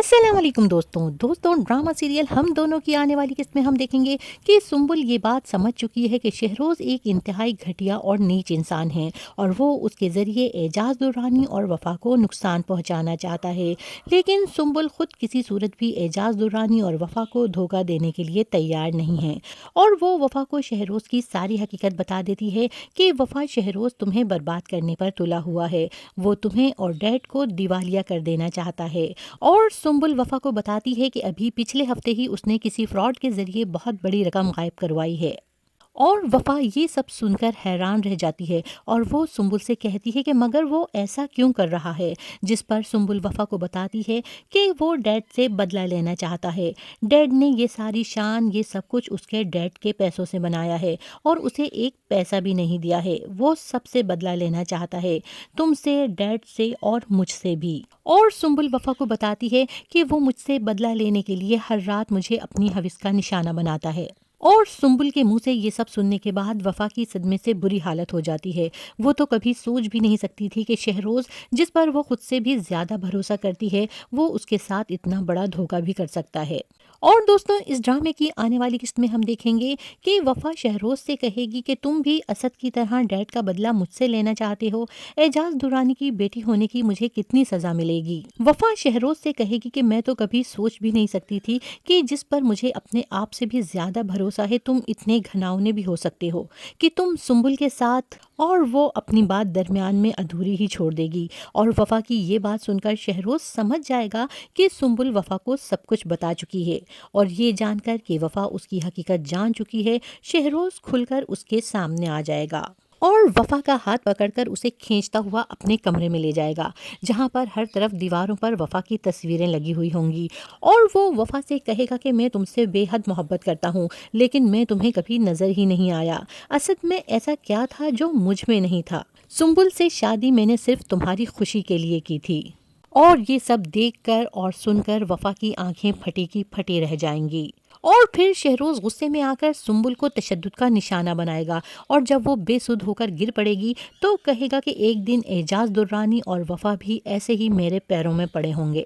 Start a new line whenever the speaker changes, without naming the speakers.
السلام علیکم دوستوں ڈرامہ سیریل ہم دونوں کی آنے والی قسط میں ہم دیکھیں گے کہ سنبل یہ بات سمجھ چکی ہے کہ شہروز ایک انتہائی گھٹیا اور نیچ انسان ہے اور وہ اس کے ذریعے اعجاز درانی اور وفا کو نقصان پہنچانا چاہتا ہے، لیکن سنبل خود کسی صورت بھی اعجاز درانی اور وفا کو دھوکہ دینے کے لیے تیار نہیں ہے اور وہ وفا کو شہروز کی ساری حقیقت بتا دیتی ہے کہ وفا شہروز تمہیں برباد کرنے پر تلا ہوا ہے، وہ تمہیں اور ڈیڈ کو دیوالیہ کر دینا چاہتا ہے۔ اور سنبل وفا کو بتاتی ہے کہ ابھی پچھلے ہفتے ہی اس نے کسی فراڈ کے ذریعے بہت بڑی رقم غائب کروائی ہے، اور وفا یہ سب سن کر حیران رہ جاتی ہے اور وہ سنبل سے کہتی ہے کہ مگر وہ ایسا کیوں کر رہا ہے، جس پر سنبل وفا کو بتاتی ہے کہ وہ ڈیڈ سے بدلہ لینا چاہتا ہے۔ ڈیڈ نے یہ ساری شان، یہ سب کچھ اس کے ڈیڈ کے پیسوں سے بنایا ہے اور اسے ایک پیسہ بھی نہیں دیا ہے، وہ سب سے بدلہ لینا چاہتا ہے، تم سے، ڈیڈ سے اور مجھ سے بھی۔ اور سنبل وفا کو بتاتی ہے کہ وہ مجھ سے بدلہ لینے کے لیے ہر رات مجھے اپنی ہوس کا نشانہ بناتا ہے۔ اور سنبل کے منہ سے یہ سب سننے کے بعد وفا کی صدمے سے بری حالت ہو جاتی ہے، وہ تو کبھی سوچ بھی نہیں سکتی تھی کہ شہروز، جس پر وہ خود سے بھی زیادہ بھروسہ کرتی ہے، وہ اس کے ساتھ اتنا بڑا دھوکہ بھی کر سکتا ہے۔ اور دوستوں، اس ڈرامے کی آنے والی قسط میں ہم دیکھیں گے کہ وفا شہروز سے کہے گی کہ تم بھی اسد کی طرح ڈیڈ کا بدلہ مجھ سے لینا چاہتے ہو، اعجاز درانی کی بیٹی ہونے کی مجھے کتنی سزا ملے گی۔ وفا شہروز سے کہے گی کہ میں تو کبھی سوچ بھی نہیں سکتی تھی کہ جس پر مجھے اپنے آپ سے بھی زیادہ بھروسہ ہے، تم اتنے گھناؤنے بھی ہو سکتے ہو کہ تم سنبل کے ساتھ، اور وہ اپنی بات درمیان میں ادھوری ہی چھوڑ دے گی۔ اور وفا کی یہ بات سن کر شہروز سمجھ جائے گا کہ سنبل وفا کو سب کچھ بتا چکی ہے، اور یہ جان کر کہ وفا اس کی حقیقت جان چکی ہے، شہروز کھل کر اس کے سامنے آ جائے گا اور وفا کا ہاتھ پکڑ کر اسے کھینچتا ہوا اپنے کمرے میں لے جائے گا، جہاں پر ہر طرف دیواروں پر وفا کی تصویریں لگی ہوئی ہوں گی، اور وہ وفا سے کہے گا کہ میں تم سے بے حد محبت کرتا ہوں، لیکن میں تمہیں کبھی نظر ہی نہیں آیا، اصل میں ایسا کیا تھا جو مجھ میں نہیں تھا، سنبل سے شادی میں نے صرف تمہاری خوشی کے لیے کی تھی۔ اور یہ سب دیکھ کر اور سن کر وفا کی آنکھیں پھٹی کی پھٹی رہ جائیں گی، اور پھر شہروز غصے میں آ کر سنبل کو تشدد کا نشانہ بنائے گا، اور جب وہ بے سدھ ہو کر گر پڑے گی تو کہے گا کہ ایک دن اعجاز درانی اور وفا بھی ایسے ہی میرے پیروں میں پڑے ہوں گے۔